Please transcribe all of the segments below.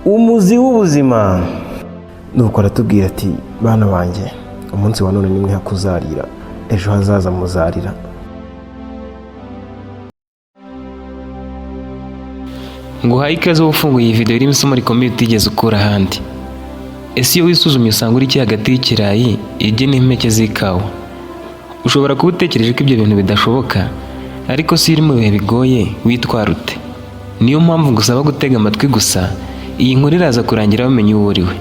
umuzi w'ubuzima. Nuko aratubwira ati bana banjye, umunsi wa none nimwe hakuzarira, ejo hazaza muzarira. Nguhaye ikaze ufunguye iyi video irimo isomo rikomeye utigeze ukura ahandi. Ese iyo wisuzumye usanga uri iki hagati y'ikirayi, igi n'impeke z'ikawa? Ushobora kuba utekereje ko ibyo bintu bidashoboka, ariko si iri mu bihe bigoye witwara ute? Niyo mpamvu ngusaba gutega amatwi gusa, iyi nkuru iraza kurangira wamenye uwo uriwe.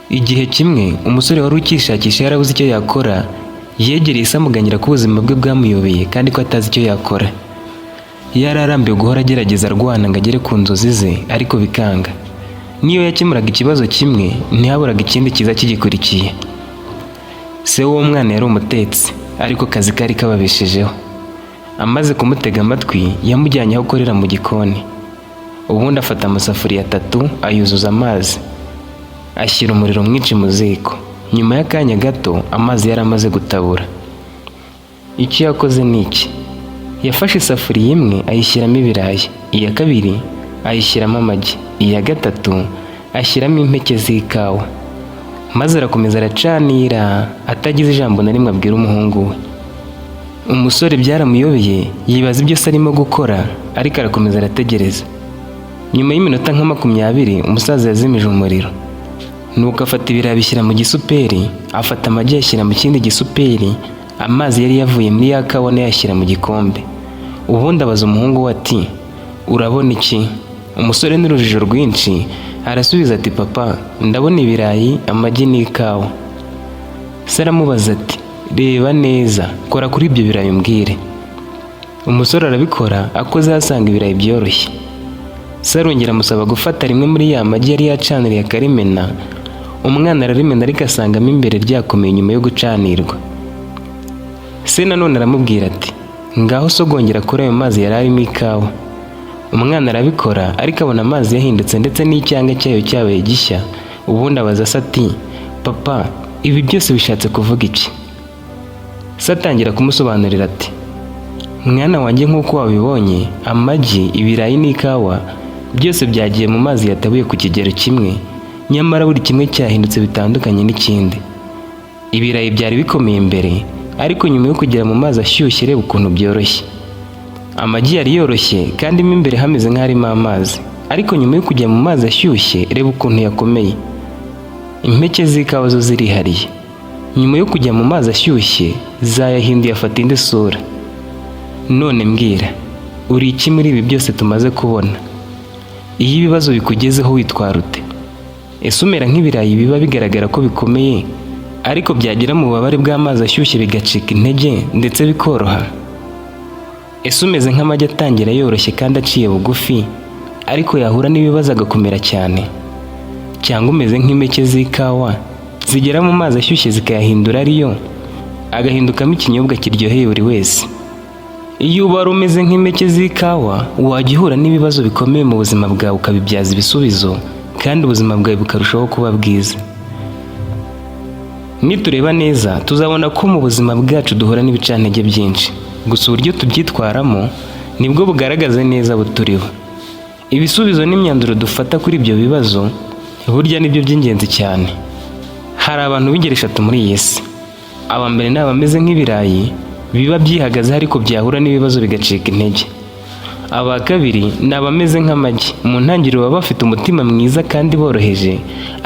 Igihe kimwe umusore wari ukishakisha yarabuze icyo yakora, yegereye se amuganyira ko ubuzima bwe bwamuyobeye kandi ko atazi icyo yakora. Yari arambiwe guhora agerageza arwana ngo agere ku nzozi ze, ariko bikanga. Niyo yakemuraga ikibazo kimwe, ntihaburaga ikindi kiza kigikurikiye. Se w'uwo mwana yari umutetsi, ariko akazi kari kababeshejeho. Amaze kumutega amatwi, yamujyanye aho akorera mu gikoni. Ubundi afata amasafuriya 3 ayuzuza amazi, ashyira umuriro mwinshi mu ziko. Nyuma y'akanya gato amazi yari amaze gutabura. Icyo yakoze ni iki: yafashe isafuriya imwe ayishyiramo ibirayi, iya kabiri ayishyiramo amagi, iya gatatu ashyiramo impeke z'ikawa. Maze arakomeza aracanira, atagize ijambo na rimwe abwira umuhungu we. Umusore byaramuyobeye, yibaza ibyo se arimo gukora, ariko arakomeza arategereza. Nyuma y'iminota nka 20 umusaza yazimije umuriro. Nuko afata ibirayi abishyira mu gisuperi, afata amagi yashyira mu kindi gisuperi, amazi yari yavuye muri ya kawa nayo yashyira mu gikombe. Ubundi abaza umuhungu we ati urabona iki? Umusore n'urujijo rwinshi arasubiza ati papa, ndabona ibirayi, amagi n'ikawa. Se aramubaza ati reba neza, kora kuri ibyo birayi umbwire. Umusore arabikora, akoze asanga ibirayi byoroshye. Se arongera amusaba gufata rimwe muri ya magi yari yacaniriye akarimena. Umwana ararimena ariko asangamo imbere ryakomeye nyuma yo gucanirwa. Se nanone aramubwira ati ngaho sogongera kuri ayo mazi yari arimo ikawa. Umwana arabikora, ariko abona amazi yahindutse ndetse n'icyanga cyayo cyabaye gishya. Ubundi abaza se ati papa, ibi byose bishatse kuvuga iki? Se atangira kumusobanurira ati mwana wanjye, nk'uko wabibonye, amagi, ibirayi n'ikawa byose byagiye mu mazi yatabuye ku kigero kimwe, nyamara buri kimwe cyahindutse bitandukanye n'ikindi. Ibirayi byari bikomeye imbere, ariko nyuma yo kugera mu mazi ashyushye reba ukuntu byoroshye. Amagi yari yoroshye kandi mo imbere hameze nk'arimo amazi, ariko nyuma yo kujya mu mazi ashyushye reba ukuntu yakomeye. Impeke z'ikawa zo zirihariye, nyuma yo kujya mu mazi ashyushye zayahinduye afata indi sura. None mbwira, uri iki muri ibi byose tumaze kubona? Iyo ibibazo bikugezeho witwara ute? Ese umera nk'ibirayi biba bigaragara ko bikomeye, ariko byagera mu bubabare bw'amazi ashyushye bigacika intege ndetse bikoroha? Ese umeze nk'amagi atangira yoroshye kandi aciye bugufi, ariko yahura n'ibibazo agakomera cyane? Cyangwa umeze nk'impeke z'ikawa zigera mu mazi ashyushye zikayahindura ariyo, agahindukamo ikinyobwa kiryoheye buri wese? Iyo uba umeze nk'impeke z'ikawa, wajya uhura n'ibibazo bikomeye mu buzima bwawe ukabibyaza ibisubizo, kandi ubuzima bwawe bukarushaho kuba bwiza. Nitureba neza tuzabona ko mu buzima bwacu duhura n'ibicantege byinshi, gusa uburyo tubyitwaramo nibwo bugaragaza neza abo turiho. Ibisubizo n'imyanzuro dufata kuri ibyo bibazo burya nibyo by'ingenzi cyane. Hari abantu b'ingeri 3 muri iyi si. Aba mbere ni abameze nk'ibirayi biba byihagaze ariko byahura n'ibibazo bigacika intege. Aba kabiri ni abameze nk'amagi, mu ntangiriro baba bafite umutima mwiza kandi boroheje,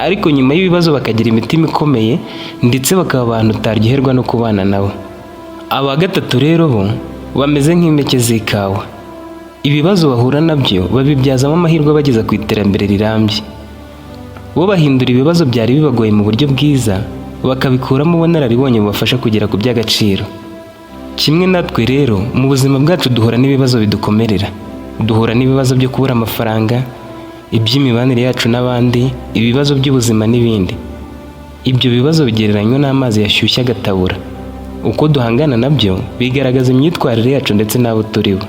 ariko nyuma y'ibibazo bakagira imitima ikomeye ndetse bakaba abantu utaryoherwa no kubana nabo. Aba gatatu rero bo bameze nk'impeke z'ikawa. Ibibazo bahura nabyo babibyazamo amahirwe bageza ku iterambere rirambye. Bo bahindura ibibazo byari bibagoye mu buryo bwiza, bakabikuramo ubunararibonye bubafasha kugera ku by'agaciro. Kimwe natwe rero mu buzima bwacu duhura n'ibibazo bidukomerera. Duhura n'ibibazo byo kubura amafaranga, iby'imibanire yacu n'abandi, ibibazo by'ubuzima n'ibindi. Ibyo bibazo bigereranywa n'amazi yashyushye agatabura. Uko duhangana nabyo bigaragaza imyitwarire yacu ndetse n'abo turibo.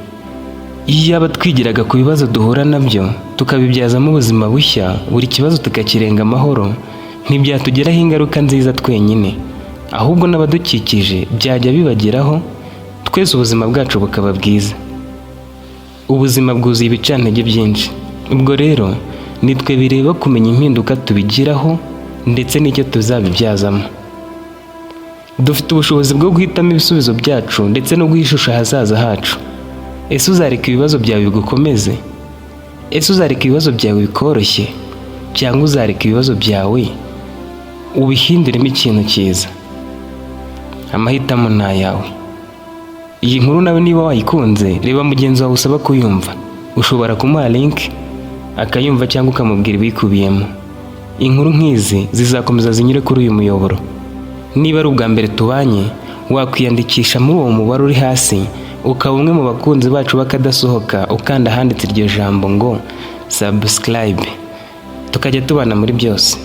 Iyo aba twigiraga ku bibazo duhura nabyo tukabibyazamo ubuzima bushya, buri kibazo tukakirenga amahoro, ntibyatugeraho ingaruka nziza twenyine, ahubwo n'abadukikije byajya bibageraho, twese ubuzima bwacu bukaba bwiza. Ubuzima bwuzuye ibicantege byinshi. Ubwo rero nitwe bireba kumenya impinduka tubigiraho ndetse n'icyo tuzabibyazamo. Dufite ubushobozi bwo guhitamo ibisubizo byacu ndetse no guhishusha ahazaza hacu. Ese uzareka ibibazo byawe bigukomeze? Ese uzareka ibibazo byawe bikoroshye, cyangwa uzareka ibibazo byawe ubihinduremo ikintu cyiza? Amahitamo ni ayawe. Iyi nkuru nawe niba wayikunze, reba mugenzi wawe usaba kuyumva. Ushobora kumuha link akayumva cyangwa ukamubwira ibikubiyemo. Inkuru nk'izi zizakomeza zinyure kuri uyu muyoboro. Niba ari ubwa mbere tubanye, wakwiyandikisha muri uwo mubare uri hasi, ukaba umwe mu bakunzi bacu bakadasohoka, ukanda ahanditse iryo jambo ngo subscribe, tukajya tubana muri byose.